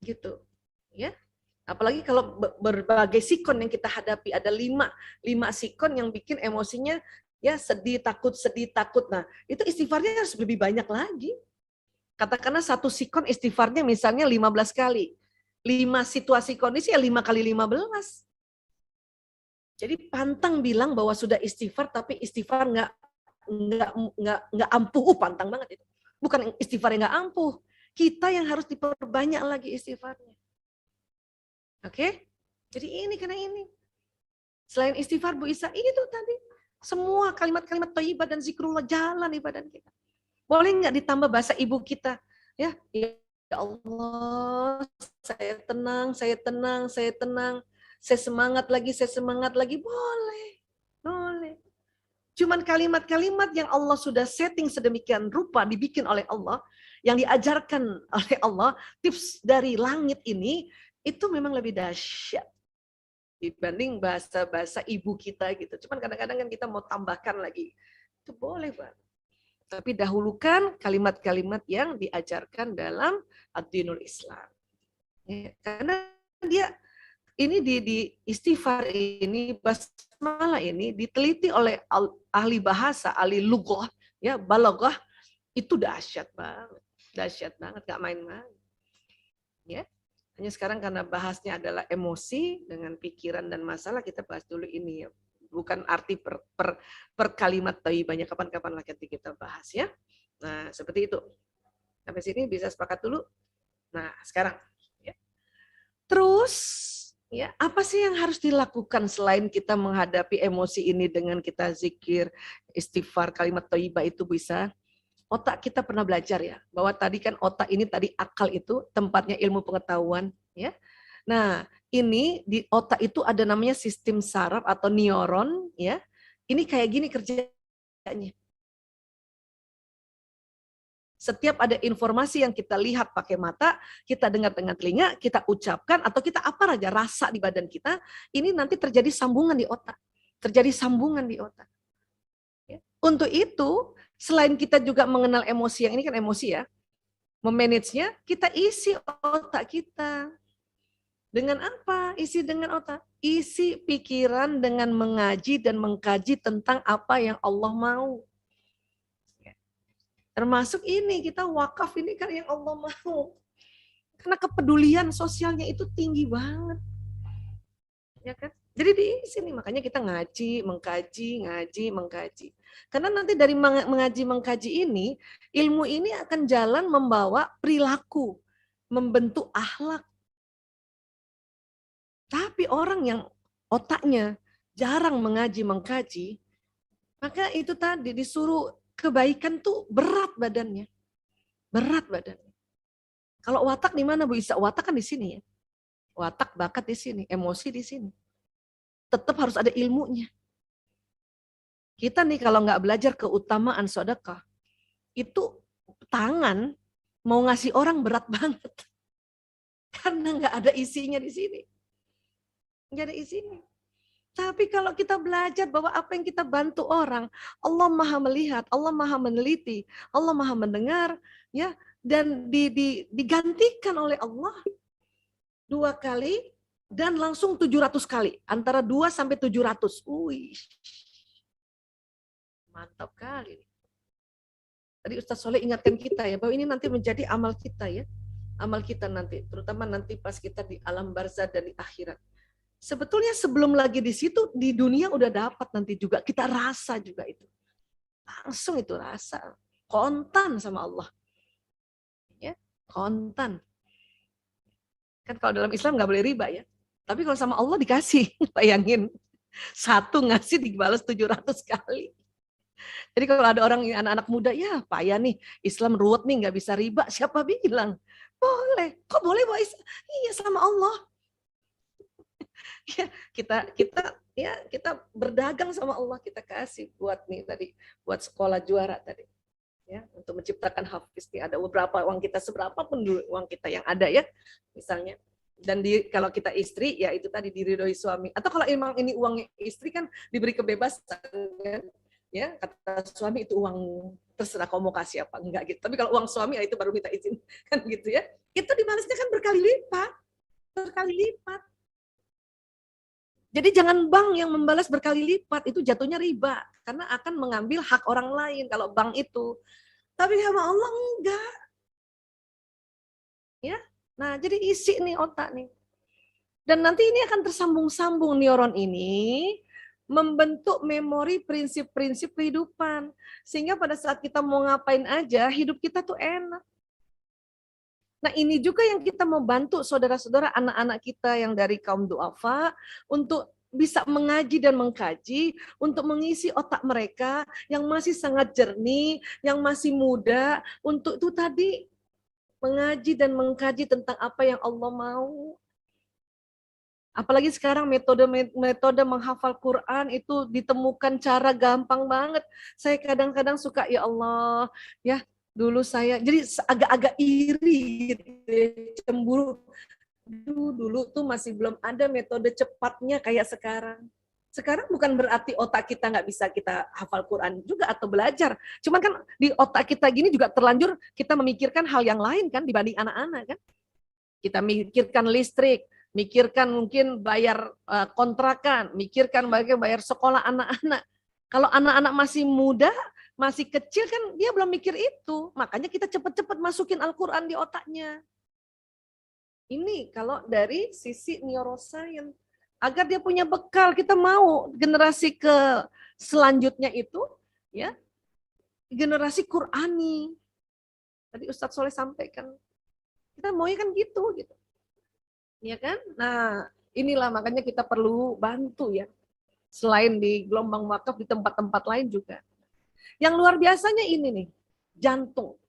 Gitu. Ya. Apalagi kalau berbagai sikon yang kita hadapi, ada 5 sikon yang bikin emosinya ya sedih, takut. Nah, itu istighfarnya harus lebih banyak lagi. Katakanlah satu sikon istighfarnya misalnya 15 kali. 5 situasi kondisi ya 5 kali 15. Jadi pantang bilang bahwa sudah istighfar tapi istighfar nggak ampuh, pantang banget itu. Bukan istighfar yang nggak ampuh, kita yang harus diperbanyak lagi istighfarnya. Oke? Jadi ini karena ini. Selain istighfar Bu Isa, itu tadi. Semua kalimat-kalimat thayyibah dan zikrullah jalan di badan kita. Boleh nggak ditambah bahasa ibu kita? Ya Allah, saya tenang. Saya semangat lagi. Boleh. Cuman kalimat-kalimat yang Allah sudah setting sedemikian rupa, dibikin oleh Allah, yang diajarkan oleh Allah, tips dari langit ini, itu memang lebih dahsyat dibanding bahasa-bahasa ibu kita gitu. Cuman kadang-kadang kan kita mau tambahkan lagi. Itu boleh, Pak. Tapi dahulukan kalimat-kalimat yang diajarkan dalam ad-dinul Islam. Ya, karena dia ini di istighfar ini, basmalah ini diteliti oleh ahli bahasa, ahli lughah, ya balaghah, itu dahsyat banget, nggak main-main. Ya. Hanya sekarang karena bahasnya adalah emosi dengan pikiran dan masalah, kita bahas dulu ini ya. Bukan arti per kalimat thayyibahnya, kapan-kapan lagi kita bahas ya. Nah, seperti itu. Sampai sini bisa sepakat dulu. Nah, sekarang ya. Terus ya, apa sih yang harus dilakukan selain kita menghadapi emosi ini dengan kita zikir, istighfar, kalimat thayyibah itu bisa? Otak kita pernah belajar ya, bahwa tadi kan otak ini tadi akal itu tempatnya ilmu pengetahuan ya. Nah, ini di otak itu ada namanya sistem saraf atau neuron ya. Ini kayak gini kerjanya. Setiap ada informasi yang kita lihat pakai mata, kita dengar dengan telinga, kita ucapkan atau kita apa aja rasa di badan kita, ini nanti terjadi sambungan di otak. Ya. Untuk itu, selain kita juga mengenal emosi, yang ini kan emosi ya, memanagenya, kita isi otak kita. Dengan apa? Isi dengan otak. Isi pikiran dengan mengaji dan mengkaji tentang apa yang Allah mau. Termasuk ini, kita wakaf ini kan yang Allah mau. Karena kepedulian sosialnya itu tinggi banget. Ya kan? Jadi di sini makanya kita ngaji, mengkaji. Karena nanti dari mengaji, mengkaji ini, ilmu ini akan jalan membawa perilaku, membentuk akhlak. Tapi orang yang otaknya jarang mengaji, mengkaji, maka itu tadi disuruh kebaikan tuh berat badannya. Berat badannya. Kalau watak di mana Bu Isa? Watak kan di sini ya. Watak, bakat di sini, emosi di sini. Tetap harus ada ilmunya. Kita nih kalau nggak belajar keutamaan sedekah, itu tangan mau ngasih orang berat banget. Karena nggak ada isinya di sini. Nggak ada isinya. Tapi kalau kita belajar bahwa apa yang kita bantu orang, Allah Maha melihat, Allah Maha meneliti, Allah Maha mendengar, ya, dan digantikan oleh Allah 2 kali dan langsung 700 kali, antara 2 sampai 700. Wih. Mantap kali. Tadi Ustaz Soleh ingatkan kita ya, bahwa ini nanti menjadi amal kita ya. Amal kita nanti, terutama nanti pas kita di alam barzah dan di akhirat. Sebetulnya sebelum lagi di situ, di dunia udah dapat nanti juga. Kita rasa juga itu. Langsung itu rasa. Kontan sama Allah. Ya, kontan. Kan kalau dalam Islam nggak boleh riba ya. Tapi kalau sama Allah dikasih. Bayangin. 1 ngasih dibalas 700 kali. Jadi kalau ada orang, anak-anak muda, ya payah nih, Islam ruwet nih, nggak bisa riba. Siapa bilang? Boleh. Kok boleh, Bu Aisyah? Iya, sama Allah. Ya, kita berdagang sama Allah, kita kasih buat nih tadi, buat sekolah juara tadi. Ya, untuk menciptakan hafiz nih, ada beberapa uang kita, seberapa pun dulu uang kita yang ada ya, misalnya. Dan kalau kita istri, ya itu tadi diridhoi suami. Atau kalau emang ini uang istri kan diberi kebebasan kan. Ya, kata suami itu uang terserah kamu mau kasih apa enggak gitu. Tapi kalau uang suami ya itu baru minta izin kan gitu ya. Itu dibalasnya kan berkali lipat. Berkali lipat. Jadi jangan bank yang membalas berkali lipat, itu jatuhnya riba. Karena akan mengambil hak orang lain kalau bank itu. Tapi sama Allah enggak. Ya, nah jadi isi nih otak nih. Dan nanti ini akan tersambung-sambung neuron ini, membentuk memori prinsip-prinsip kehidupan. Sehingga pada saat kita mau ngapain aja, hidup kita tuh enak. Nah ini juga yang kita mau bantu saudara-saudara anak-anak kita yang dari kaum duafa untuk bisa mengaji dan mengkaji untuk mengisi otak mereka yang masih sangat jernih, yang masih muda, untuk itu tadi mengaji dan mengkaji tentang apa yang Allah mau. Apalagi sekarang metode menghafal Quran itu ditemukan cara gampang banget. Saya kadang-kadang suka, ya Allah, ya dulu saya jadi agak-agak iri gitu, cemburu. Dulu tuh masih belum ada metode cepatnya kayak sekarang. Sekarang bukan berarti otak kita nggak bisa kita hafal Quran juga atau belajar. Cuman kan di otak kita gini juga terlanjur kita memikirkan hal yang lain kan dibanding anak-anak kan. Kita mikirkan listrik, mikirkan mungkin bayar kontrakan, mikirkan bagaimana bayar sekolah anak-anak. Kalau anak-anak masih muda, masih kecil kan dia belum mikir itu. Makanya kita cepat-cepat masukin Al-Quran di otaknya. Ini kalau dari sisi neuroscience. Agar dia punya bekal, kita mau generasi ke selanjutnya itu, ya generasi Qurani. Tadi Ustadz Soleh sampaikan, kita maunya kan gitu. Ya kan? Nah, inilah makanya kita perlu bantu ya. Selain di gelombang wakaf, di tempat-tempat lain juga. Yang luar biasanya ini nih, jantung.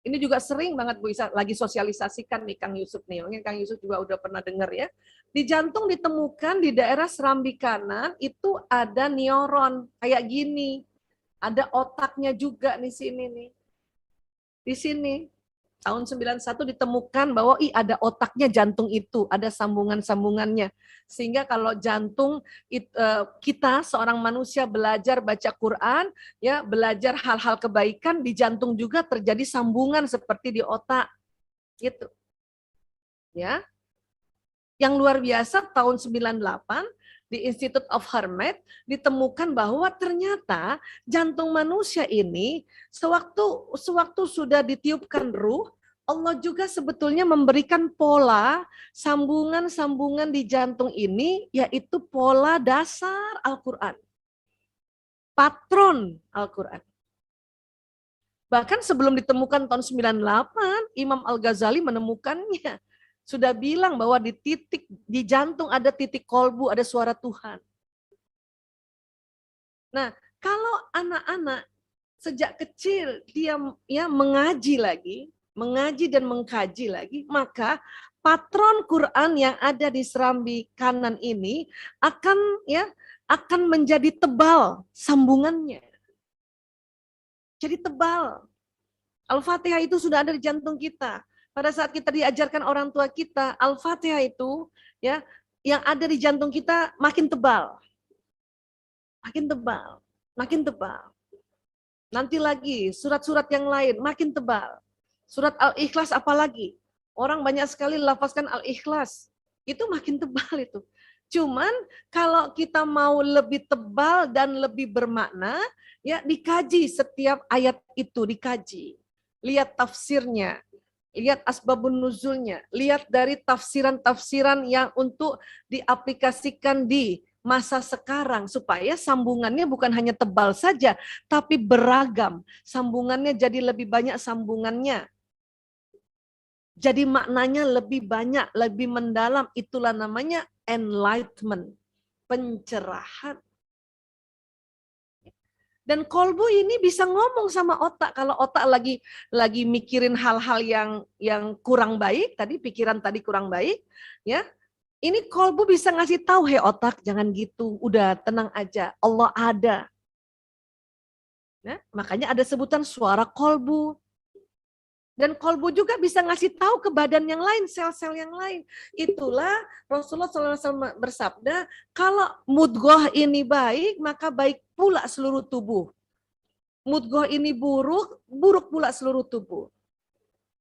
Ini juga sering banget Bu Isa lagi sosialisasikan nih Kang Yusuf nih. Mungkin Kang Yusuf juga udah pernah dengar ya. Di jantung ditemukan di daerah serambi kanan itu ada neuron kayak gini. Ada otaknya juga di sini nih. Di sini. Tahun 91 ditemukan bahwa ada otaknya jantung itu, ada sambungan-sambungannya. Sehingga kalau jantung kita seorang manusia belajar baca Quran, ya belajar hal-hal kebaikan, di jantung juga terjadi sambungan seperti di otak. Gitu. Ya. Yang luar biasa tahun 98 di Institute of Hermet ditemukan bahwa ternyata jantung manusia ini sewaktu sudah ditiupkan ruh, Allah juga sebetulnya memberikan pola sambungan-sambungan di jantung ini, yaitu pola dasar Al-Quran. Patron Al-Quran. Bahkan sebelum ditemukan tahun 98, Imam Al-Ghazali menemukannya. Sudah bilang bahwa di jantung ada titik kolbu, ada suara Tuhan. Nah, kalau anak-anak sejak kecil dia ya mengaji dan mengkaji lagi, maka patron Quran yang ada di serambi kanan ini akan menjadi tebal sambungannya. Jadi tebal. Al-Fatihah itu sudah ada di jantung kita. Pada saat kita diajarkan orang tua kita, Al-Fatihah itu ya yang ada di jantung kita makin tebal. Makin tebal, makin tebal. Nanti lagi surat-surat yang lain makin tebal. Surat Al-Ikhlas apalagi. Orang banyak sekali lafazkan Al-Ikhlas. Itu makin tebal itu. Cuman kalau kita mau lebih tebal dan lebih bermakna, ya dikaji setiap ayat itu, dikaji. Lihat tafsirnya, lihat asbabun nuzulnya, lihat dari tafsiran-tafsiran yang untuk diaplikasikan di masa sekarang supaya sambungannya bukan hanya tebal saja, tapi beragam. Sambungannya jadi lebih banyak sambungannya. Jadi maknanya lebih banyak, lebih mendalam. Itulah namanya enlightenment, pencerahan. Dan kolbu ini bisa ngomong sama otak. Kalau otak lagi mikirin hal-hal yang kurang baik, tadi pikiran tadi kurang baik, ya. Ini kolbu bisa ngasih tahu, "Hei otak, jangan gitu. Udah tenang aja. Allah ada." Nah, makanya ada sebutan suara kolbu. Dan kolbu juga bisa ngasih tahu ke badan yang lain, sel-sel yang lain. Itulah Rasulullah SAW bersabda, kalau mudghah ini baik, maka baik pula seluruh tubuh. Mudghah ini buruk, buruk pula seluruh tubuh.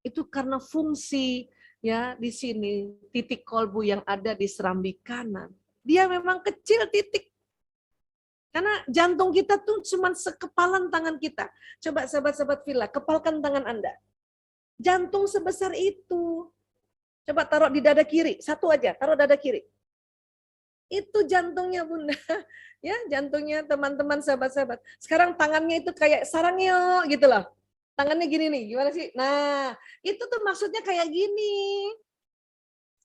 Itu karena fungsi ya di sini titik kolbu yang ada di serambi kanan. Dia memang kecil titik. Karena jantung kita tuh cuma sekepalan tangan kita. Coba sahabat-sahabat Villa, kepalkan tangan Anda. Jantung sebesar itu. Coba taruh di dada kiri, satu aja, taruh dada kiri. Itu jantungnya Bunda. Ya, jantungnya teman-teman sahabat-sahabat. Sekarang tangannya itu kayak sarangyo gitu loh. Tangannya gini nih, gimana sih? Nah, itu tuh maksudnya kayak gini.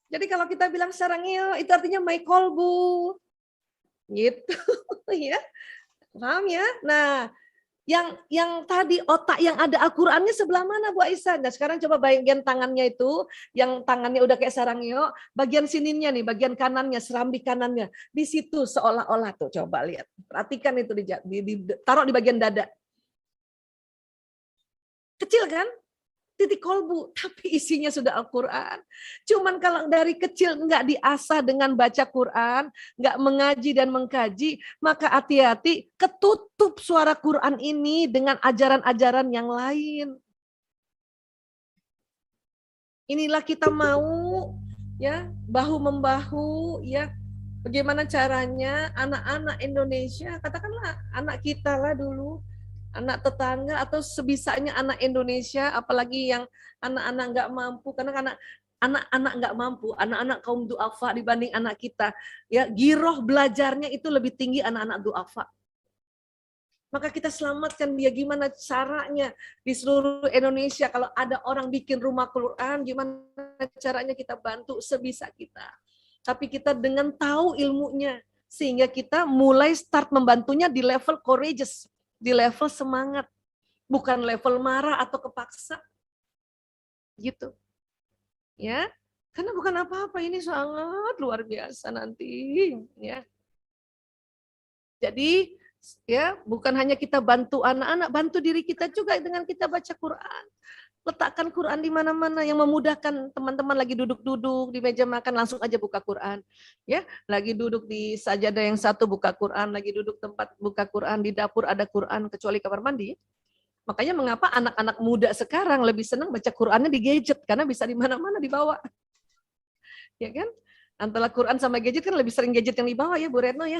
Jadi kalau kita bilang sarangyo, itu artinya my kolbu. Gitu ya. Paham ya? Nah, yang tadi otak yang ada Al-Qur'annya sebelah mana Bu Aisyah? Nah, sekarang coba bagian tangannya itu, yang tangannya udah kayak sarangyo, bagian sininya nih, bagian kanannya, serambi kanannya. Di situ seolah-olah tuh, coba lihat. Perhatikan itu taruh di bagian dada. Kecil kan? Titik kolbu, tapi isinya sudah Al-Quran. Cuman kalau dari kecil nggak diasah dengan baca Quran, nggak mengaji dan mengkaji, maka hati-hati ketutup suara Quran ini dengan ajaran-ajaran yang lain. Inilah kita mau ya bahu-membahu ya. Bagaimana caranya anak-anak Indonesia, katakanlah anak kita lah dulu, anak tetangga atau sebisanya anak Indonesia, apalagi yang anak-anak nggak mampu, karena anak-anak nggak mampu, anak-anak kaum duafa dibanding anak kita, ya giroh belajarnya itu lebih tinggi anak-anak duafa. Maka kita selamatkan dia, gimana caranya di seluruh Indonesia kalau ada orang bikin rumah Quran, gimana caranya kita bantu sebisa kita. Tapi kita dengan tahu ilmunya, sehingga kita mulai start membantunya di level courageous, di level semangat, bukan level marah atau kepaksa. Gitu. Ya. Karena bukan apa-apa, ini sangat luar biasa nanti, ya. Jadi ya, bukan hanya kita bantu anak-anak, bantu diri kita juga dengan kita baca Quran. Letakkan Quran di mana-mana yang memudahkan teman-teman lagi duduk-duduk di meja makan langsung aja buka Quran. Ya, lagi duduk di sajadah yang satu buka Quran, lagi duduk tempat buka Quran, di dapur ada Quran kecuali kamar mandi. Makanya mengapa anak-anak muda sekarang lebih senang baca Qurannya di gadget karena bisa di mana-mana dibawa. Ya kan? Antara Quran sama gadget kan lebih sering gadget yang dibawa ya Bu Retno ya.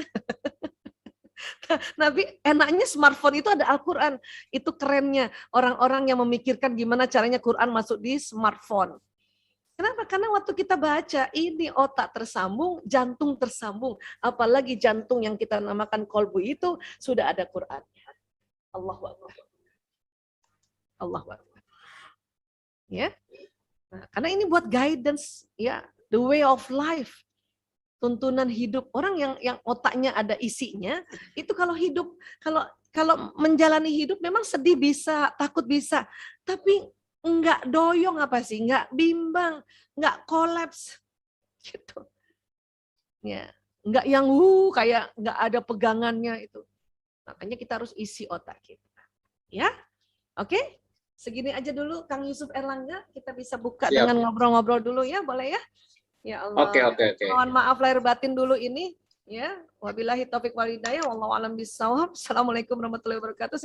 Tapi enaknya smartphone itu ada Al-Quran. Itu kerennya orang-orang yang memikirkan gimana caranya Quran masuk di smartphone. Kenapa? Karena waktu kita baca, ini otak tersambung, jantung tersambung. Apalagi jantung yang kita namakan kolbu itu sudah ada Quran. Allahu Akbar. Allahu Akbar. Ya. Nah, karena ini buat guidance ya, the way of life, tuntunan hidup. Orang yang otaknya ada isinya, itu kalau hidup, kalau menjalani hidup memang sedih bisa, takut bisa, tapi enggak doyong apa sih, enggak bimbang, enggak kolaps gitu. Ya, enggak yang kayak enggak ada pegangannya itu. Makanya kita harus isi otak kita. Ya. Oke? Segini aja dulu Kang Yusuf Erlangga, kita bisa buka Siap. dengan ngobrol-ngobrol dulu ya, boleh ya? Ya Oke, Allah. oke. Mohon maaf lahir batin dulu ini ya. Wabillahi taufik wal hidayah, wallahu alam bissawab. Assalamualaikum warahmatullahi wabarakatuh.